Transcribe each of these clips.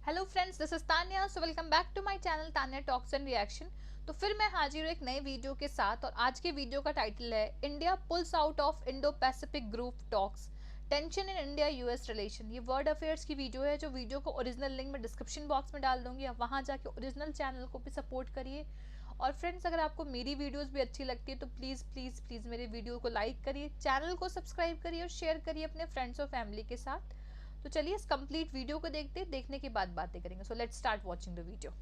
Hello friends, this is Tanya. So welcome back to my channel Tanya talks and reaction. तो फिर मैं हाजिर हूँ एक नए वीडियो के साथ और आज के वीडियो का टाइटल है India pools out of Indo Pacific group talks, tension in India US relation. ये वर्ल्ड अफेयर्स की वीडियो है, जो वीडियो को ओरिजिनल लिंक मैं डिस्क्रिप्शन बॉक्स में डाल दूंगी। आप वहाँ जाके ओरिजिनल चैनल को भी सपोर्ट करिए। और फ्रेंड्स, अगर आपको मेरी वीडियोस भी अच्छी लगती है तो प्लीज़ प्लीज़ प्लीज़ मेरे वीडियो को लाइक करिए, चैनल को सब्सक्राइब करिए और शेयर करिए अपने फ्रेंड्स और फैमिली के साथ। तो चलिए इस कंप्लीट वीडियो को देखने के बाद बातें करेंगे। So let's start watching the video.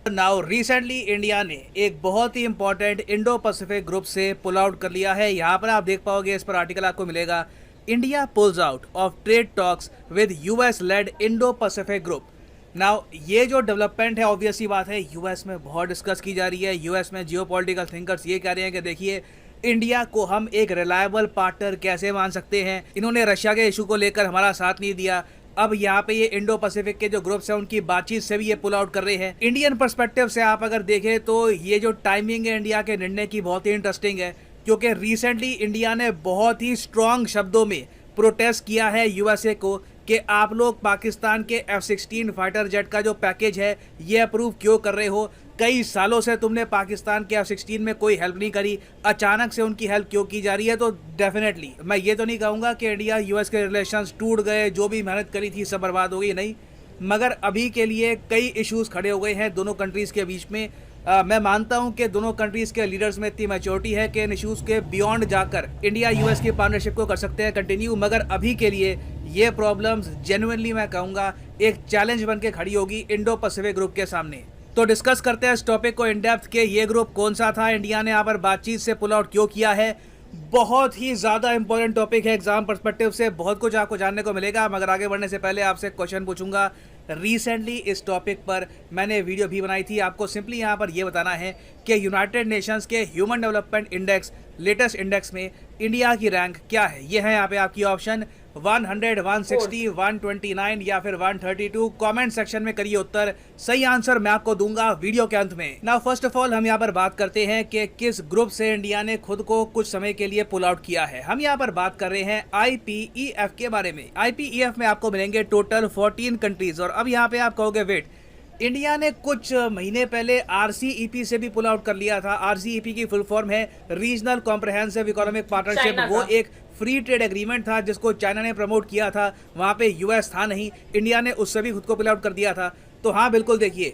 Now recently India ने एक बहुत ही इंपॉर्टेंट इंडो पैसिफिक ग्रुप से पुल आउट कर लिया है। यहाँ पर आप देख पाओगे, इस पर आर्टिकल आपको मिलेगा, India pools out of trade talks with US led Indo Pacific group. Now ये जो डेवलपमेंट है, ऑब्वियसली बात है, यूएस में बहुत डिस्कस की जा रही है। यूएस में जियोपॉलिटिकल थिंकर्स ये कह रहे हैं कि देखिए, इंडिया को हम एक रिलायबल पार्टनर कैसे मान सकते हैं। इन्होंने रशिया के इशू को लेकर हमारा साथ नहीं दिया। अब यहाँ पे ये इंडो पैसिफिक के जो ग्रुप्स हैं उनकी बातचीत से भी ये पुल आउट कर रहे हैं। इंडियन पर्सपेक्टिव से आप अगर देखें तो ये जो टाइमिंग है इंडिया के निर्णय की, बहुत ही इंटरेस्टिंग है, क्योंकि रिसेंटली इंडिया ने बहुत ही स्ट्रॉन्ग शब्दों में प्रोटेस्ट किया है यूएसए को कि आप लोग पाकिस्तान के F-16 फाइटर जेट का जो पैकेज है ये अप्रूव क्यों कर रहे हो। कई सालों से तुमने पाकिस्तान के F-16 में कोई हेल्प नहीं करी, अचानक से उनकी हेल्प क्यों की जा रही है। तो डेफिनेटली मैं ये तो नहीं कहूँगा कि इंडिया यूएस के रिलेशंस टूट गए, जो भी मेहनत करी थी सब बर्बाद हो गई, नहीं, मगर अभी के लिए कई इश्यूज खड़े हो गए हैं दोनों कंट्रीज़ के बीच में। मैं मानता हूं कि दोनों कंट्रीज़ के लीडर्स में इतनी मैच्योरिटी है कि इन इश्यूज़ के बियॉन्ड जाकर इंडिया यूएस की पार्टनरशिप को कर सकते हैं कंटिन्यू। मगर अभी के लिए ये प्रॉब्लम्स जेन्युइनली मैं कहूँगा एक चैलेंज बन के खड़ी होगी इंडो पैसिफिक ग्रुप के सामने। तो डिस्कस करते हैं इस टॉपिक को इन डेप्थ के ये ग्रुप कौन सा था, इंडिया ने यहाँ पर बातचीत से पुल आउट क्यों किया है। बहुत ही ज़्यादा इंपॉर्टेंट टॉपिक है, एग्जाम पर्सपेक्टिव से बहुत कुछ आपको जानने को मिलेगा। मगर आगे बढ़ने से पहले आपसे क्वेश्चन पूछूंगा। रिसेंटली इस टॉपिक पर मैंने वीडियो भी बनाई थी। आपको सिंपली यहाँ पर यह बताना है कि यूनाइटेड नेशंस के human development index, latest index में इंडिया की रैंक क्या है। ये है यहाँ पे आपकी ऑप्शन 100, 160, 129 या फिर 132। कमेंट सेक्शन में करिए उत्तर, सही आंसर मैं आपको दूंगा वीडियो के अंत में। नाउ फर्स्ट ऑफ ऑल हम यहाँ पर बात करते हैं कि किस ग्रुप से इंडिया ने खुद को कुछ समय के लिए पुल आउट किया है। हम यहाँ पर बात कर रहे हैं IPEF के बारे में। IPEF में आपको मिलेंगे टोटल 14 कंट्रीज। और अब यहाँ पे आप कहोगे वेट, इंडिया ने कुछ महीने पहले RCEP से भी पुल आउट कर लिया था। RCEP की फुल फॉर्म है रीजनल कॉम्प्रिहेंसिव इकोनॉमिक पार्टनरशिप। वो एक फ्री ट्रेड एग्रीमेंट था जिसको चाइना ने प्रमोट किया था, वहाँ पे यूएस था नहीं, इंडिया ने उससे भी खुद को पुल आउट कर दिया था। तो हाँ बिल्कुल, देखिए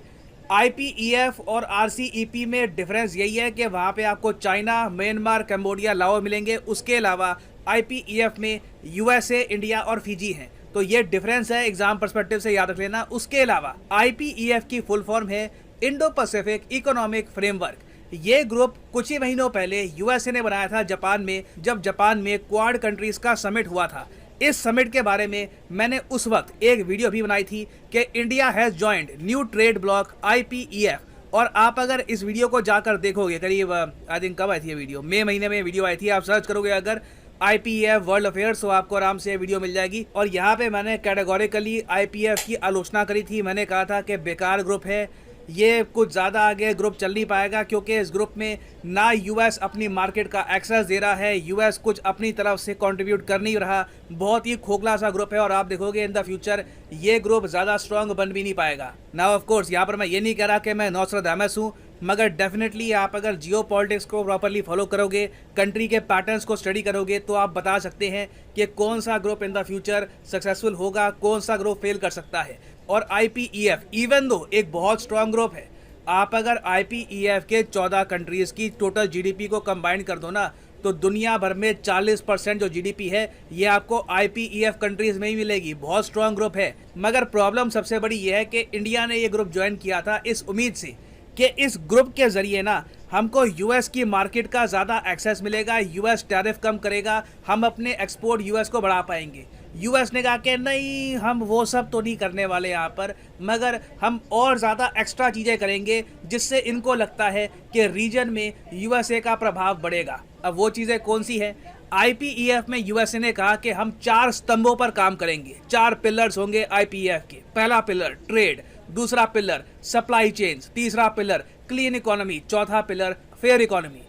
IPEF और RCEP में डिफरेंस यही है कि वहाँ पे आपको चाइना, म्यांमार, कंबोडिया, लाओ मिलेंगे। उसके अलावा IPEF में USA, इंडिया और फिजी हैं। तो ये डिफरेंस है, एग्जाम पर्सपेक्टिव से याद रख लेना। उसके अलावा IPEF की फुल फॉर्म है इंडो पैसिफिक इकोनॉमिक फ्रेमवर्क। ये ग्रुप कुछ ही महीनों पहले यूएसए ने बनाया था जापान में, जब जापान में क्वाड कंट्रीज का समिट हुआ था। इस समिट के बारे में मैंने उस वक्त एक वीडियो भी बनाई थी कि India has joined new trade block IPEF। और आप अगर इस वीडियो को जाकर देखोगे, करीब आई थिंक कब आई थी ये वीडियो, मई महीने में वीडियो आई थी। आप सर्च करोगे अगर IPEF वर्ल्ड अफेयर्स, तो आपको आराम से वीडियो मिल जाएगी। और यहाँ पे मैंने कैटेगोरिकली IPEF की आलोचना करी थी। मैंने कहा था कि बेकार ग्रुप है, ये कुछ ज़्यादा आगे ग्रुप चल नहीं पाएगा, क्योंकि इस ग्रुप में ना यूएस अपनी मार्केट का एक्सेस दे रहा है, यूएस कुछ अपनी तरफ से कंट्रीब्यूट कर नहीं रहा। बहुत ही खोखला सा ग्रुप है और आप देखोगे इन द फ्यूचर ये ग्रुप ज़्यादा स्ट्रांग बन भी नहीं पाएगा। नाउ ऑफ कोर्स यहाँ पर मैं ये नहीं कह रहा कि मैं नॉस्ट्राडामस हूँ, मगर डेफिनेटली आप अगर जियो पॉलिटिक्स को प्रॉपरली फॉलो करोगे, कंट्री के पैटर्न्स को स्टडी करोगे, तो आप बता सकते हैं कि कौन सा group in the future successful होगा, कौन सा ग्रुप फेल कर सकता है। और IPEF इवन दो एक बहुत स्ट्रांग ग्रुप है, आप अगर IPEF के 14 कंट्रीज़ की टोटल GDP को कंबाइन कर दो ना, तो दुनिया भर में 40% जो GDP है ये आपको IPEF कंट्रीज़ में ही मिलेगी। बहुत स्ट्रांग ग्रुप है। मगर प्रॉब्लम सबसे बड़ी ये है कि इंडिया ने ये ग्रुप ज्वाइन किया था इस उम्मीद से कि इस ग्रुप के ज़रिए ना हमको यूएस की मार्केट का ज़्यादा एक्सेस मिलेगा, यूएस टैरिफ कम करेगा, हम अपने एक्सपोर्ट यूएस को बढ़ा पाएंगे। यूएस ने कहा कि नहीं, हम वो सब तो नहीं करने वाले यहाँ पर, मगर हम और ज़्यादा एक्स्ट्रा चीज़ें करेंगे जिससे इनको लगता है कि रीजन में यूएसए का प्रभाव बढ़ेगा। अब वो चीज़ें कौन सी हैं? IPEF में यूएसए ने कहा कि हम 4 स्तंभों पर काम करेंगे, 4 पिलर्स होंगे IPEF के। पहला पिलर ट्रेड, दूसरा पिलर सप्लाई चेन्स, तीसरा पिलर क्लीन इकोनॉमी, चौथा पिलर फेयर इकोनॉमी।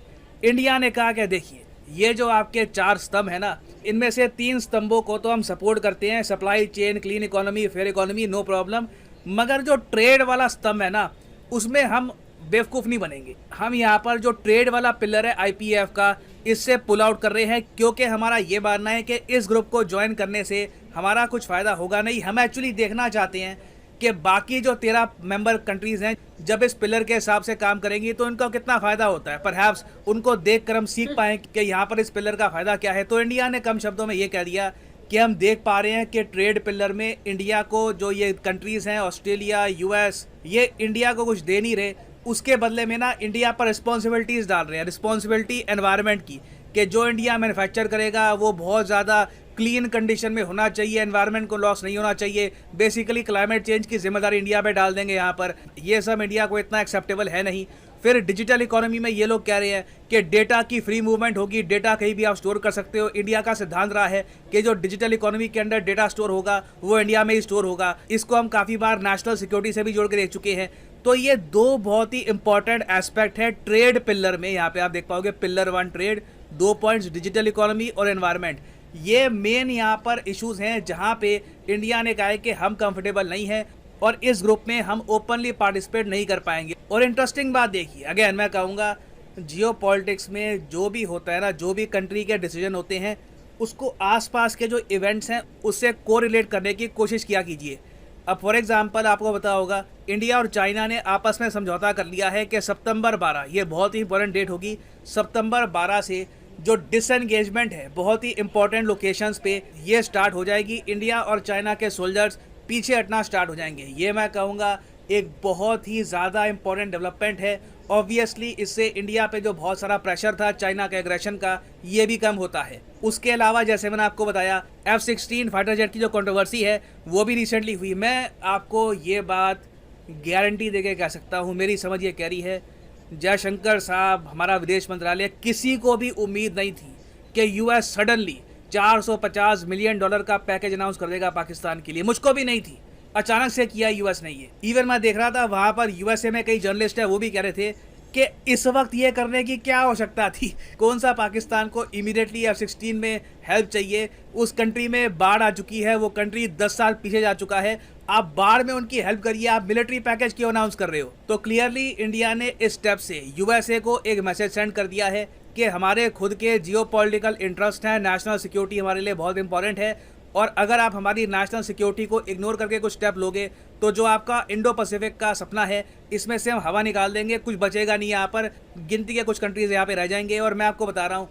इंडिया ने कहा कि देखिए ये जो आपके 4 स्तंभ है ना, इनमें से 3 स्तंभों को तो हम सपोर्ट करते हैं, supply chain, clean economy, fair economy, no problem. मगर जो ट्रेड वाला स्तंभ है ना, उसमें हम बेवकूफ़ नहीं बनेंगे। हम यहाँ पर जो ट्रेड वाला पिलर है आईपीएफ का, इससे पुल आउट कर रहे हैं, क्योंकि हमारा ये मानना है कि इस ग्रुप को ज्वाइन करने से हमारा कुछ फ़ायदा होगा नहीं। हम एक्चुअली देखना चाहते हैं कि बाकी जो 13 मेंबर कंट्रीज़ हैं, जब इस पिलर के हिसाब से काम करेंगी तो इनका कितना फ़ायदा होता है। परहैप्स उनको देख कर हम सीख पाएँ कि यहाँ पर इस पिलर का फ़ायदा क्या है। तो इंडिया ने कम शब्दों में ये कह दिया कि हम देख पा रहे हैं कि ट्रेड पिलर में इंडिया को जो ये कंट्रीज़ हैं, ऑस्ट्रेलिया, यूएस, ये इंडिया को कुछ दे नहीं रहे। उसके बदले में ना इंडिया पर रिस्पॉन्सिबिलिटीज़ डाल रहे हैं, रिस्पॉन्सिबिलिटी एनवायरनमेंट की, कि जो इंडिया मैन्युफैक्चर करेगा वो बहुत ज़्यादा क्लीन कंडीशन में होना चाहिए, एनवायरनमेंट को लॉस नहीं होना चाहिए। बेसिकली क्लाइमेट चेंज की जिम्मेदारी इंडिया पे डाल देंगे यहाँ पर। ये सब इंडिया को इतना एक्सेप्टेबल है नहीं। फिर डिजिटल इकोनॉमी में ये लोग कह रहे हैं कि डेटा की फ्री मूवमेंट होगी, डेटा कहीं भी आप स्टोर कर सकते हो। इंडिया का सिद्धांत रहा है कि जो डिजिटल इकोनॉमी के अंदर डेटा स्टोर होगा वो इंडिया में ही स्टोर होगा। इसको हम काफ़ी बार नेशनल सिक्योरिटी से भी जोड़ के देख चुके हैं। तो ये 2 बहुत ही इंपॉर्टेंट एस्पेक्ट है ट्रेड पिलर में। यहाँ पे आप देख पाओगे pillar 1 trade, 2 points digital economy और एनवायरनमेंट। ये मेन यहाँ पर इश्यूज हैं जहाँ पे इंडिया ने कहा है कि हम कंफर्टेबल नहीं है और इस ग्रुप में हम ओपनली पार्टिसिपेट नहीं कर पाएंगे। और इंटरेस्टिंग बात देखिए, अगेन मैं कहूँगा, जियो पॉलिटिक्स में जो भी होता है ना, जो भी कंट्री के डिसीजन होते हैं, उसको आसपास के जो इवेंट्स हैं उससे कोरिलेट करने की कोशिश किया कीजिए। अब फॉर एग्जांपल आपको पता होगा, इंडिया और चाइना ने आपस में समझौता कर लिया है कि सितंबर 12, ये बहुत ही इंपॉर्टेंट डेट होगी, सितंबर 12 से जो डिसएंगेजमेंट है बहुत ही इंपॉर्टेंट लोकेशंस पे ये स्टार्ट हो जाएगी। इंडिया और चाइना के सोल्जर्स पीछे हटना स्टार्ट हो जाएंगे। ये मैं कहूँगा एक बहुत ही ज़्यादा इंपॉर्टेंट डेवलपमेंट है। ऑब्वियसली इससे इंडिया पे जो बहुत सारा प्रेशर था चाइना के एग्रेशन का, ये भी कम होता है। उसके अलावा जैसे मैंने आपको बताया, F-16 फाइटर जेट की जो कंट्रोवर्सी है वो भी रिसेंटली हुई। मैं आपको ये बात गारंटी देके कह सकता हूँ, मेरी समझ ये कह रही है, जयशंकर साहब, हमारा विदेश मंत्रालय, किसी को भी उम्मीद नहीं थी कि यूएस सडनली $450 मिलियन का पैकेज अनाउंस कर देगा पाकिस्तान के लिए। मुझको भी नहीं थी, अचानक से किया यूएस ने ये। इवन मैं देख रहा था वहाँ पर यूएसए में कई जर्नलिस्ट है, वो भी कह रहे थे कि इस वक्त ये करने की क्या आवश्यकता थी। कौन सा पाकिस्तान को इमीडिएटली F-16 में हेल्प चाहिए? उस कंट्री में बाढ़ आ चुकी है, वो कंट्री 10 साल पीछे जा चुका है। आप बाढ़ में उनकी हेल्प करिए, आप मिलिट्री पैकेज क्यों अनाउंस कर रहे हो? तो क्लियरली इंडिया ने इस स्टेप से यूएसए को एक मैसेज सेंड कर दिया है कि हमारे खुद के जियोपॉलिटिकल इंटरेस्ट हैं, नेशनल सिक्योरिटी हमारे लिए बहुत इंपॉर्टेंट है, और अगर आप हमारी नेशनल सिक्योरिटी को इग्नोर करके कुछ स्टेप लोगे तो जो आपका इंडो पैसिफिक का सपना है इसमें से हम हवा निकाल देंगे, कुछ बचेगा नहीं। यहाँ पर गिनती के कुछ कंट्रीज यहाँ पे रह जाएंगे। और मैं आपको बता रहा हूँ,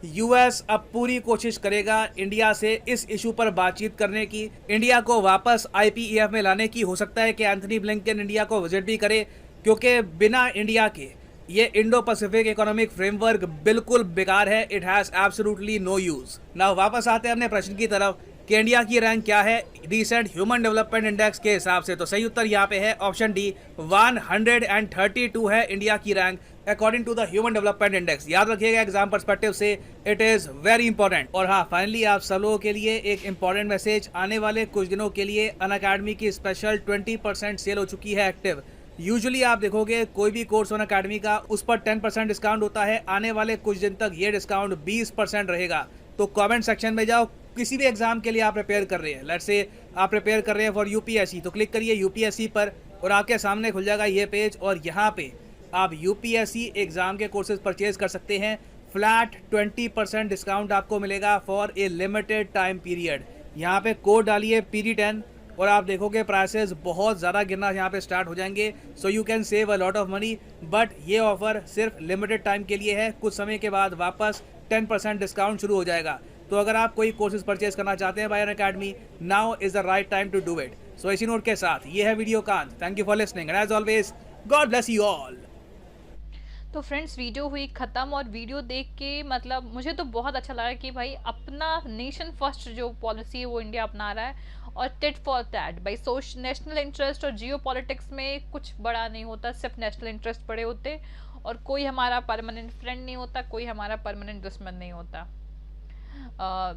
यूएस अब पूरी कोशिश करेगा इंडिया से इस इशू पर बातचीत करने की, इंडिया को वापस आईपीईएफ में लाने की। हो सकता है कि एंथनी ब्लिंकन इंडिया को विजिट भी करे, क्योंकि बिना इंडिया के ये इंडो पैसिफिक इकोनॉमिक फ्रेमवर्क बिल्कुल बेकार है। It has absolutely no use. Now वापस आते हैं अपने प्रश्न की तरफ कि इंडिया की रैंक क्या है रिसेंट ह्यूमन डेवलपमेंट इंडेक्स के हिसाब से। तो सही उत्तर यहाँ पे है ऑप्शन डी, 132 है इंडिया की rank according to the human development index. याद रखिएगा, एग्जाम पर्सपेक्टिव से इट इज़ वेरी इंपॉर्टेंट। और हाँ, फाइनली आप सब लोगों के लिए एक इंपॉर्टेंट मैसेज, आने वाले कुछ दिनों के लिए अनअकैडमी की स्पेशल 20% सेल हो चुकी है एक्टिव। यूजुअली आप देखोगे कोई भी कोर्स अनअकैडमी का, उस पर 10% डिस्काउंट होता है। आने वाले कुछ दिन तक ये डिस्काउंट 20% रहेगा। तो कमेंट सेक्शन में जाओ, किसी भी एग्जाम के लिए आप प्रिपेयर कर रहे हैं, लेट्स से आप प्रिपेयर कर रहे हैं फॉर यूपीएससी, तो क्लिक करिए यूपीएससी पर और आपके सामने खुल जाएगा ये पेज, और यहाँ पे आप यूपीएससी एग्जाम के कोर्सेज परचेज कर सकते हैं। फ्लैट 20% डिस्काउंट आपको मिलेगा for a limited time period. यहाँ पे कोड डालिए PD10 और आप देखोगे प्राइसेस बहुत ज़्यादा गिरना यहाँ पे स्टार्ट हो जाएंगे। So you can save a lot of money, but ये ऑफर सिर्फ लिमिटेड टाइम के लिए है। कुछ समय के बाद वापस 10% डिस्काउंट शुरू हो जाएगा। तो अगर आप कोई कोर्सेज परचेज करना चाहते हैं by Unacademy, now is the right time to do it. So इसी नोट के साथ ये है वीडियो कांत। Thank you for listening and as always God bless you all. तो फ्रेंड्स, वीडियो हुई ख़त्म और वीडियो देख के मतलब मुझे तो बहुत अच्छा लगा कि भाई अपना नेशन फर्स्ट जो पॉलिसी है वो इंडिया अपना रहा है, और टिट फॉर टैट भाई नेशनल इंटरेस्ट और जियो पॉलिटिक्स में कुछ बड़ा नहीं होता, सिर्फ नेशनल इंटरेस्ट बड़े होते, और कोई हमारा परमानेंट फ्रेंड नहीं होता, कोई हमारा परमानेंट दुश्मन नहीं होता।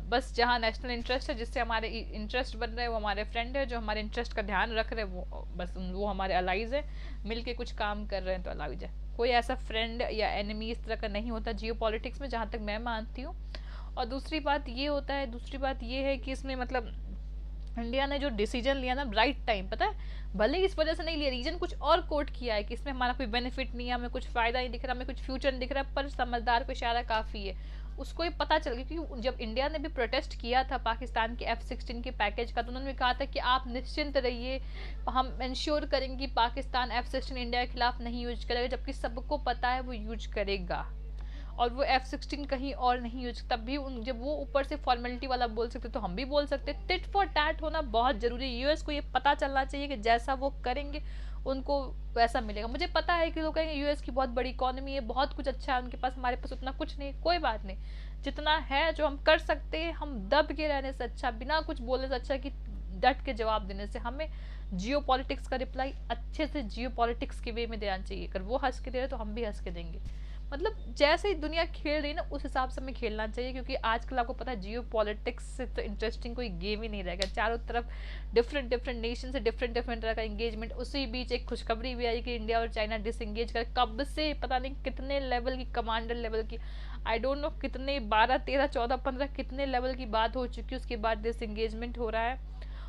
बस जहाँ नेशनल इंटरेस्ट है, जिससे हमारे इंटरेस्ट बन रहे हैं वो हमारे फ्रेंड है, जो हमारे इंटरेस्ट का ध्यान रख रहे हैं वो बस वो हमारे अलाइज है, मिल के कुछ काम कर रहे हैं तो अलाइज है। कोई ऐसा फ्रेंड या एनिमी इस तरह का नहीं होता जियो पॉलिटिक्स में, जहाँ तक मैं मानती हूँ। और दूसरी बात ये है कि इसमें मतलब इंडिया ने जो डिसीजन लिया ना राइट टाइम, पता है, भले ही इस वजह से नहीं लिया, रीजन कुछ और कोट किया है कि इसमें हमारा कोई बेनिफिट नहीं है, हमें कुछ फायदा नहीं दिख रहा, हमें कुछ फ्यूचर नहीं दिख रहा, पर समझदार को इशारा काफ़ी है। उसको ये पता चल गया, क्योंकि जब इंडिया ने भी प्रोटेस्ट किया था पाकिस्तान के F-16 के पैकेज का, तो उन्होंने भी कहा था कि आप निश्चिंत रहिए, हम इंश्योर करेंगे कि पाकिस्तान F-16 इंडिया के खिलाफ नहीं यूज करेगा, जबकि सबको पता है वो यूज करेगा। और वो F-16 कहीं और नहीं यूज, तब भी जब वो ऊपर से फॉर्मेलिटी वाला बोल सकते तो हम भी बोल सकते। टिट फॉर टैट होना बहुत जरूरी है। यूएस को ये पता चलना चाहिए कि जैसा वो करेंगे उनको वैसा मिलेगा। मुझे पता है कि लोग कहेंगे यूएस की बहुत बड़ी इकोनॉमी है, बहुत कुछ अच्छा है उनके पास, हमारे पास उतना कुछ नहीं, कोई बात नहीं, जितना है जो हम कर सकते हैं, हम दब के रहने से अच्छा, बिना कुछ बोलने से अच्छा कि डट के जवाब देने से। हमें जियो पॉलिटिक्स का रिप्लाई अच्छे से जियो पॉलिटिक्स के वे में देना चाहिए। अगर वो हंस के दे रहे तो हम भी हंस के देंगे। मतलब जैसे ही दुनिया खेल रही है ना, उस हिसाब से हमें खेलना चाहिए, क्योंकि आजकल आपको पता है जियो पॉलिटिक्स से तो इंटरेस्टिंग कोई गेम ही नहीं रहेगा। चारों तरफ डिफरेंट नेशन से डिफरेंट तरह का एंगेजमेंट। उसी बीच एक खुशखबरी भी आई कि इंडिया और चाइना डिसएंगेज कर, कब से पता नहीं कितने लेवल की, कमांडर लेवल की, आई डोंट नो कितने 12 13 14 15 कितने लेवल की बात हो चुकी है, उसके बाद डिसएंगेजमेंट हो रहा है।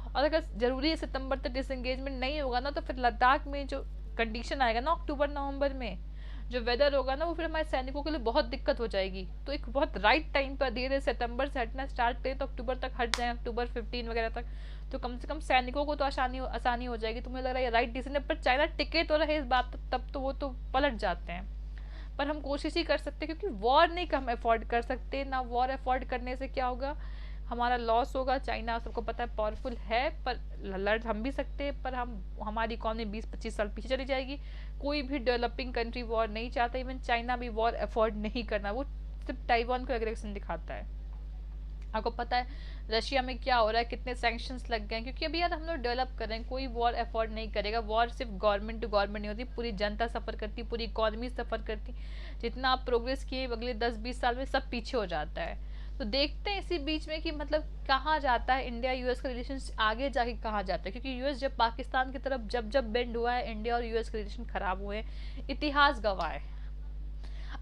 और अगर जरूरी है सितंबर तक डिसएंगेजमेंट नहीं होगा ना, तो फिर लद्दाख में जो कंडीशन आएगा ना अक्टूबर नवंबर में, जो वेदर होगा ना, वो फिर हमारे सैनिकों के लिए बहुत दिक्कत हो जाएगी। तो एक बहुत राइट टाइम पर धीरे सितंबर से हटना स्टार्ट करें तो अक्टूबर तक हट जाए, अक्टूबर 15 वगैरह तक, तो कम से कम सैनिकों को तो आसानी हो जाएगी। तो मुझे लग रहा है राइट डिसीजन है। पर चाइना टिके तो रहे इस बात तब तो वो तो पलट जाते हैं। पर हम कोशिश ही कर सकते, क्योंकि वॉर नहीं हम अफोर्ड कर सकते ना। वॉर अफोर्ड करने से क्या होगा, हमारा लॉस होगा। चाइना सबको पता है पावरफुल है, पर लड़ हम भी सकते हैं, पर हमारी इकोनॉमी 20-25 साल पीछे चली जाएगी। कोई भी डेवलपिंग कंट्री वॉर नहीं चाहता, इवन चाइना भी वॉर अफोर्ड नहीं करना, वो सिर्फ ताइवान को एग्रेशन दिखाता है। आपको पता है रशिया में क्या हो रहा है, कितने सैंक्शंस लग गए हैं, क्योंकि अभी यार हम लोग डेवलप कर रहे हैं। कोई वॉर अफोर्ड नहीं करेगा। वॉर सिर्फ गवर्नमेंट टू गवर्नमेंट नहीं होती, पूरी जनता सफ़र करती, पूरी इकोनॉमी सफ़र करती। जितना आप प्रोग्रेस किए अगले 10-20 साल में सब पीछे हो जाता है। तो देखते हैं इसी बीच में कि मतलब कहाँ जाता है इंडिया यूएस का रिलेशन, आगे जाके कहाँ जाता है। क्योंकि यूएस जब पाकिस्तान की तरफ जब बेंड हुआ है, इंडिया और यूएस के रिलेशन खराब हुए हैं, इतिहास गवाह है।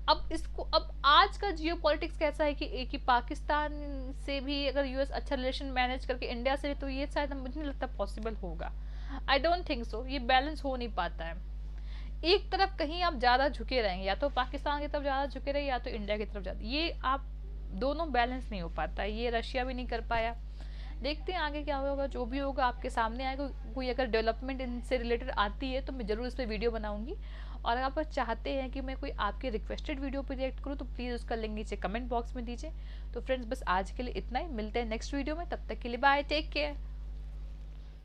अब आज का जियो पॉलिटिक्स कैसा है कि पाकिस्तान से भी अगर यूएस अच्छा रिलेशन मैनेज करके इंडिया से, तो ये शायद मुझे नहीं लगता पॉसिबल होगा। आई डोंट थिंक सो, ये बैलेंस हो नहीं पाता है। एक तरफ कहीं आप ज़्यादा झुके रहेंगे, या तो पाकिस्तान की तरफ ज़्यादा झुके रहे या तो इंडिया की तरफ ज़्यादा, ये आप दोनों बैलेंस नहीं हो पाता। ये रशिया भी नहीं कर पाया। देखते हैं आगे क्या होगा। जो भी होगा आपके सामने आएगा। कोई अगर डेवलपमेंट इनसे रिलेटेड आती है तो मैं ज़रूर इस पर वीडियो बनाऊंगी। और अगर आप चाहते हैं कि मैं कोई आपके रिक्वेस्टेड वीडियो पर रिएक्ट करूँ तो प्लीज़ उसका लिंक नीचे कमेंट बॉक्स में दीजिए। तो फ्रेंड्स बस आज के लिए इतना ही, मिलते हैं नेक्स्ट वीडियो में। तब तक के लिए बाय, टेक केयर।